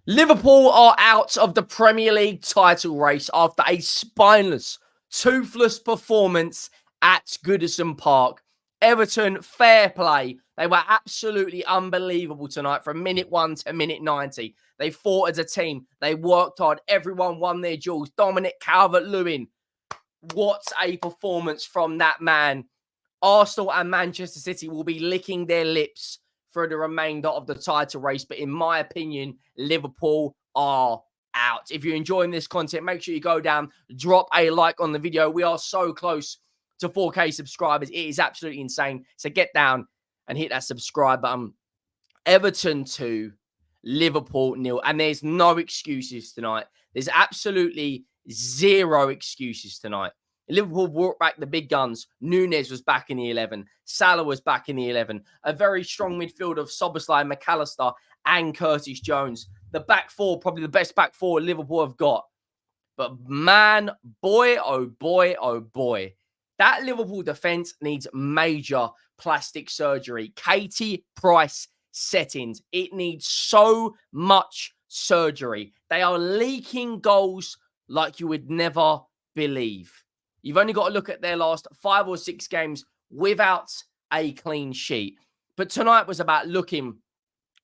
Liverpool are out of the Premier League title race after a spineless, toothless performance at Goodison Park. Everton, fair play. They were absolutely unbelievable tonight from minute 1 to minute 90. They fought as a team. They worked hard. Everyone won their duels. Dominic Calvert-Lewin. What a performance from that man. Arsenal and Manchester City will be licking their lips for the remainder of the title race. But in my opinion, Liverpool are out. If you're enjoying this content, make sure you go down, drop a like on the video. We are so close to 4K subscribers. It is absolutely insane. So get down and hit that subscribe button. Everton 2, Liverpool 0. And there's no excuses tonight. There's absolutely zero excuses tonight. Liverpool brought back the big guns. Núñez was back in the 11. Salah was back in the 11. A very strong midfield of Szoboszlai, McAllister, and Curtis Jones. The back four, probably the best back four Liverpool have got. But man, boy, oh boy, oh boy. That Liverpool defence needs major plastic surgery. Katie Price settings. It needs so much surgery. They are leaking goals like you would never believe. You've only got to look at their last 5 or 6 games without a clean sheet. But tonight was about looking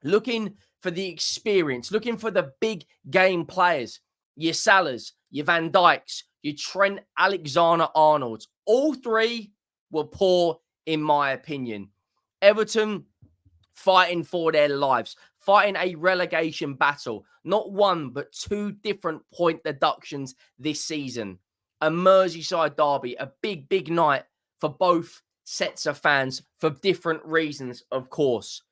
for the experience, looking for the big game players. Your Salahs, your Van Dijks, your Trent Alexander-Arnolds. All three were poor, in my opinion. Everton fighting for their lives, fighting a relegation battle. Not one, but 2 different point deductions this season. A Merseyside derby, a big, big night for both sets of fans for different reasons, of course.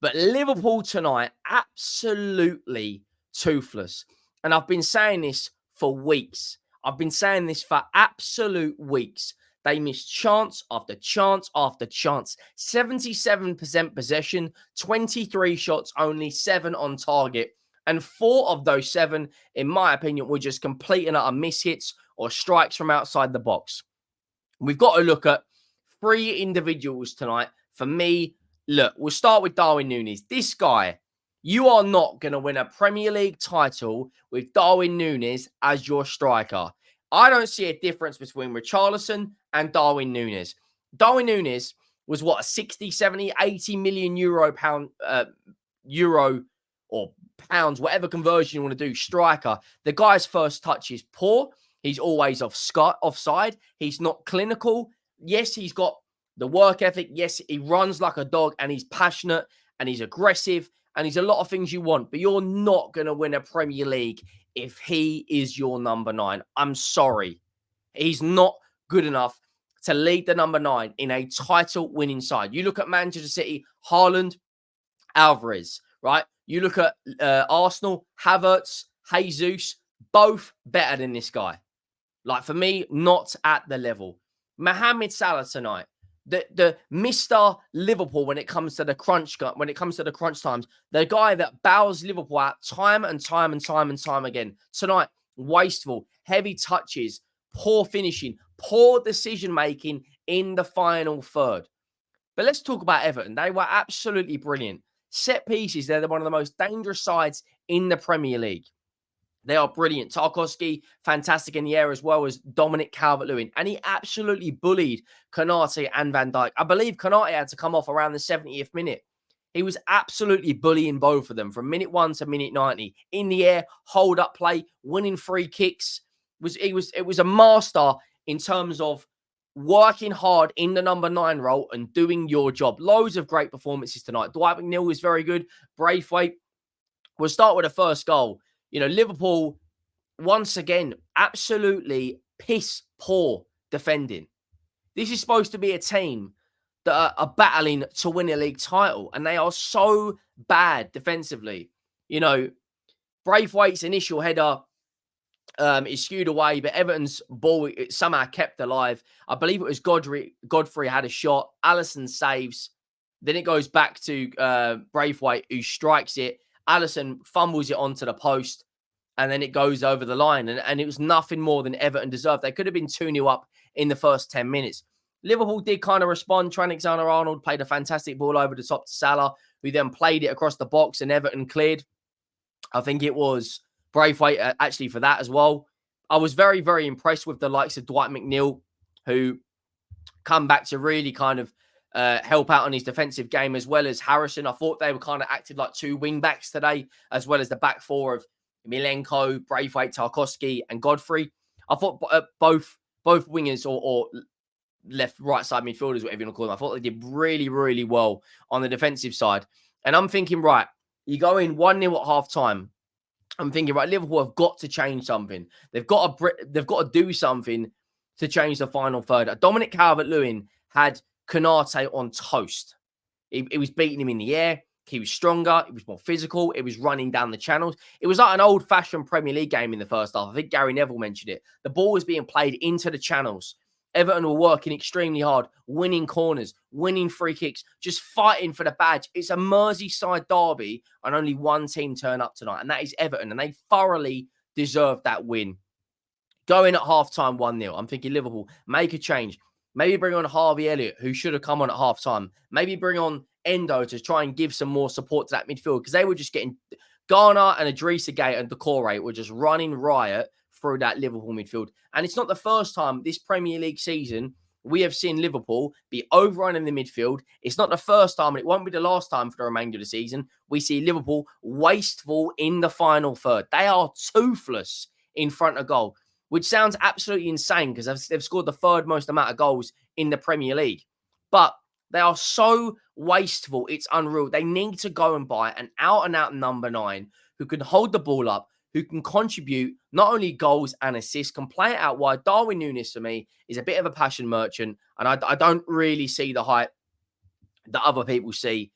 But Liverpool tonight, absolutely toothless. And I've been saying this for weeks. I've been saying this for absolute weeks. They missed chance after chance after chance. 77% possession, 23 shots, only 7 on target. And 4 of those 7, in my opinion, were just complete and utter mishits or strikes from outside the box. We've got to look at 3 individuals tonight. For me, look, we'll start with Darwin Núñez. This guy, you are not going to win a Premier League title with Darwin Núñez as your striker. I don't see a difference between Richarlison and Darwin Núñez. Darwin Núñez was what, a 60, 70, 80 million euro or pounds, whatever conversion you want to do, striker. The guy's first touch is poor. He's always offside. He's not clinical. Yes, he's got the work ethic. Yes, he runs like a dog and he's passionate and he's aggressive and he's a lot of things you want. But you're not going to win a Premier League if he is your number 9. I'm sorry. He's not good enough to lead the number 9 in a title-winning side. You look at Manchester City, Haaland, Alvarez, right? You look at Arsenal, Havertz, Jesus, both better than this guy. Like, for me, not at the level. Mohamed Salah tonight, the Mr. Liverpool when it comes to the crunch times, the guy that bows Liverpool out time and time again. Tonight, wasteful, heavy touches, poor finishing, poor decision-making in the final third. But let's talk about Everton. They were absolutely brilliant. Set pieces, they're one of the most dangerous sides in the Premier League. They are brilliant. Tarkowski, fantastic in the air, as well as Dominic Calvert-Lewin. And he absolutely bullied Konate and Van Dijk. I believe Konate had to come off around the 70th minute. He was absolutely bullying both of them from minute 1 to minute 90. In the air, hold-up play, winning free kicks. It was a master in terms of working hard in the number 9 role and doing your job. Loads of great performances tonight. Dwight McNeil was very good. Braithwaite. We'll start with the first goal. You know, Liverpool, once again, absolutely piss poor defending. This is supposed to be a team that are battling to win a league title, and they are so bad defensively. You know, Braithwaite's initial header is skewed away, but Everton's ball somehow kept alive. I believe it was Godfrey had a shot. Alisson saves. Then it goes back to Braithwaite, who strikes it. Alisson fumbles it onto the post, and then it goes over the line. And it was nothing more than Everton deserved. They could have been 2-0 up in the first 10 minutes. Liverpool did kind of respond. Trent Alexander-Arnold played a fantastic ball over the top to Salah, who then played it across the box, and Everton cleared. I think it was Braithwaite actually for that as well. I was very, very impressed with the likes of Dwight McNeil, who come back to really kind of help out on his defensive game, as well as Harrison. I thought they were kind of acted like two wing backs today, as well as the back four of Milenko, Braithwaite, Tarkowski, and Godfrey. I thought both wingers or left, right side midfielders, whatever you want to call them, I thought they did really, really well on the defensive side. And I'm thinking, right, you go in 1-0 at half time. I'm thinking, right, Liverpool have got to change something. They've got to do something to change the final third. Dominic Calvert-Lewin had Konate on toast. He was beating him in the air. He was stronger. He was more physical. It was running down the channels. It was like an old-fashioned Premier League game in the first half. I think Gary Neville mentioned it. The ball was being played into the channels. Everton were working extremely hard, winning corners, winning free kicks, just fighting for the badge. It's a Merseyside derby, and only one team turn up tonight, and that is Everton, and they thoroughly deserved that win. Going at halftime 1-0, I'm thinking Liverpool, make a change. Maybe bring on Harvey Elliott, who should have come on at halftime. Maybe bring on Endo to try and give some more support to that midfield, because they were just getting... Garner and Idrissa Gueye and Decore were just running riot through that Liverpool midfield. And it's not the first time this Premier League season we have seen Liverpool be overrunning the midfield. It's not the first time, and it won't be the last time for the remainder of the season, we see Liverpool wasteful in the final third. They are toothless in front of goal, which sounds absolutely insane because they've scored the third most amount of goals in the Premier League. But they are so wasteful, it's unreal. They need to go and buy an out-and-out number 9 who can hold the ball up, who can contribute not only goals and assists, can play it out wide. Darwin Núñez, for me, is a bit of a passion merchant, and I don't really see the hype that other people see.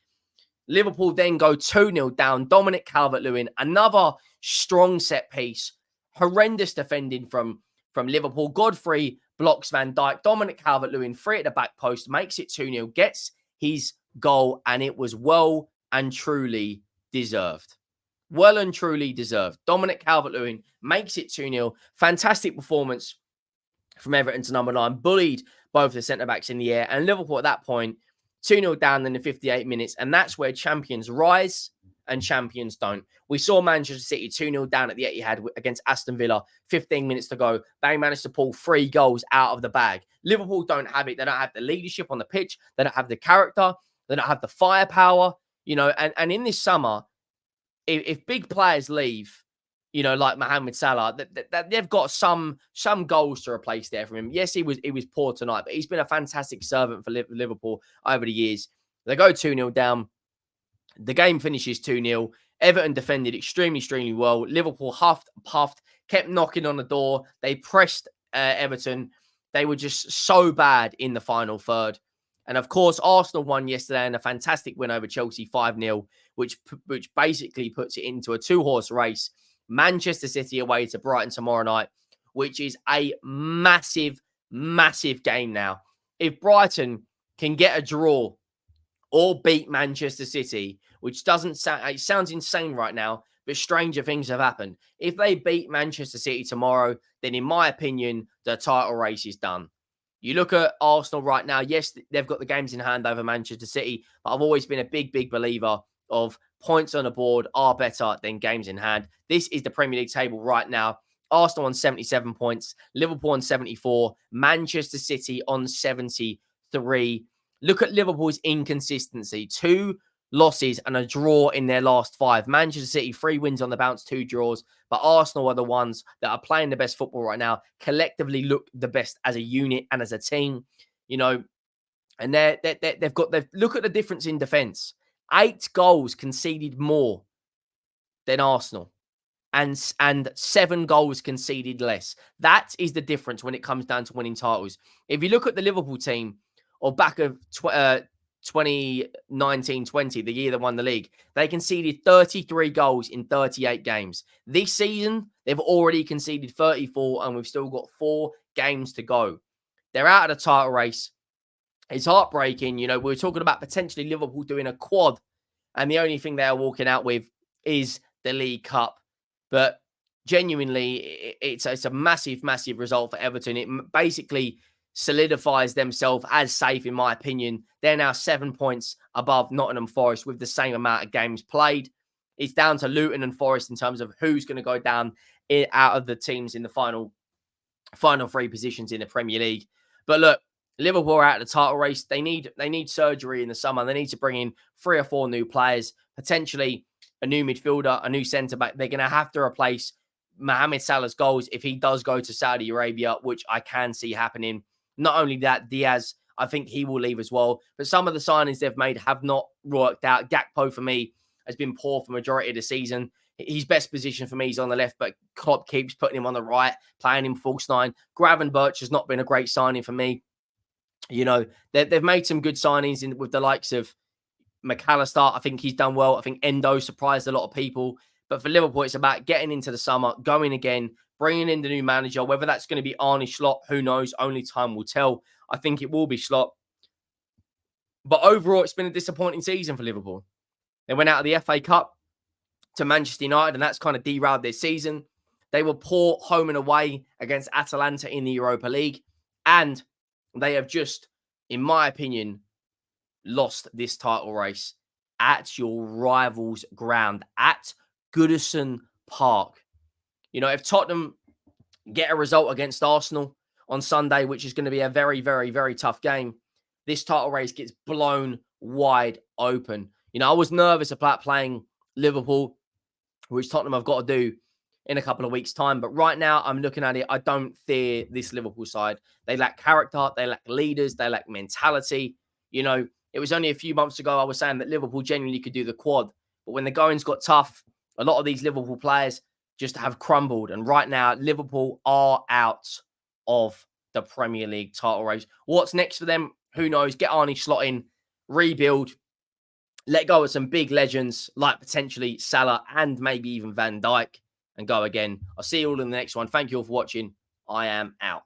Liverpool then go 2-0 down. Dominic Calvert-Lewin, another strong set piece. Horrendous defending from Liverpool. Godfrey blocks Van Dijk. Dominic Calvert-Lewin, free at the back post, makes it 2-0, gets his goal, and it was well and truly deserved. Well and truly deserved. Dominic Calvert-Lewin makes it 2-0. Fantastic performance from Everton to number 9. Bullied both the centre-backs in the air. And Liverpool at that point, 2-0 down in the 58 minutes. And that's where champions rise and champions don't. We saw Manchester City 2-0 down at the Etihad against Aston Villa. 15 minutes to go. They managed to pull 3 goals out of the bag. Liverpool don't have it. They don't have the leadership on the pitch. They don't have the character. They don't have the firepower. You know, and in this summer, if big players leave, you know, like Mohamed Salah, they've got some goals to replace there from him. Yes, he was poor tonight, but he's been a fantastic servant for Liverpool over the years. They go 2-0 down. The game finishes 2-0. Everton defended extremely well. Liverpool puffed, kept knocking on the door. They pressed Everton. They were just so bad in the final third. And of course, Arsenal won yesterday in a fantastic win over Chelsea 5-0, which basically puts it into a 2-horse race. Manchester City away to Brighton tomorrow night, which is a massive game now. If Brighton can get a draw or beat Manchester City, which doesn't sound, it sounds insane right now, but stranger things have happened. If they beat Manchester City tomorrow, then in my opinion, the title race is done. You look at Arsenal right now, yes, they've got the games in hand over Manchester City, but I've always been a big believer of points on the board are better than games in hand. This is the Premier League table right now. Arsenal on 77 points, Liverpool on 74, Manchester City on 73. Look at Liverpool's inconsistency. 2 losses and a draw in their last 5. Manchester City, 3 wins on the bounce, 2 draws. But Arsenal are the ones that are playing the best football right now, collectively look the best as a unit and as a team, you know. And they've look at the difference in defence. 8 goals conceded more than Arsenal, and 7 goals conceded less. That is the difference when it comes down to winning titles. If you look at the Liverpool team, or back of 2019-20, the year they won the league, they conceded 33 goals in 38 games. This season, they've already conceded 34, and we've still got 4 games to go. They're out of the title race. It's heartbreaking. You know, we were talking about potentially Liverpool doing a quad, and the only thing they are walking out with is the League Cup. But genuinely, it's a massive result for Everton. It basically solidifies themselves as safe, in my opinion. They're now 7 points above Nottingham Forest with the same amount of games played. It's down to Luton and Forest in terms of who's going to go down out of the teams in the final three positions in the Premier League. But look, Liverpool are out of the title race. They need surgery in the summer. They need to bring in 3 or 4 new players, potentially a new midfielder, a new centre back. They're going to have to replace Mohamed Salah's goals if he does go to Saudi Arabia, which I can see happening. Not only that, Diaz, I think he will leave as well. But some of the signings they've made have not worked out. Gakpo, for me, has been poor for majority of the season. His best position for me is on the left, but Klopp keeps putting him on the right, playing him false nine. Gravenberch has not been a great signing for me. You know, they've made some good signings with the likes of McAllister. I think he's done well. I think Endo surprised a lot of people. But for Liverpool, it's about getting into the summer, going again, bringing in the new manager. Whether that's going to be Arne Slot, who knows? Only time will tell. I think it will be Slot. But overall, it's been a disappointing season for Liverpool. They went out of the FA Cup to Manchester United, and that's kind of derailed their season. They were poor home and away against Atalanta in the Europa League. And they have just, in my opinion, lost this title race at your rival's ground, at Goodison Park. You know, if Tottenham get a result against Arsenal on Sunday, which is going to be a very, very, very tough game, this title race gets blown wide open. You know, I was nervous about playing Liverpool, which Tottenham have got to do in a couple of weeks' time. But right now, I'm looking at it. I don't fear this Liverpool side. They lack character. They lack leaders. They lack mentality. You know, it was only a few months ago I was saying that Liverpool genuinely could do the quad. But when the goings got tough, a lot of these Liverpool players just have crumbled. And right now, Liverpool are out of the Premier League title race. What's next for them? Who knows? Get Arne Slot in, rebuild, let go of some big legends like potentially Salah and maybe even Van Dijk and go again. I'll see you all in the next one. Thank you all for watching. I am out.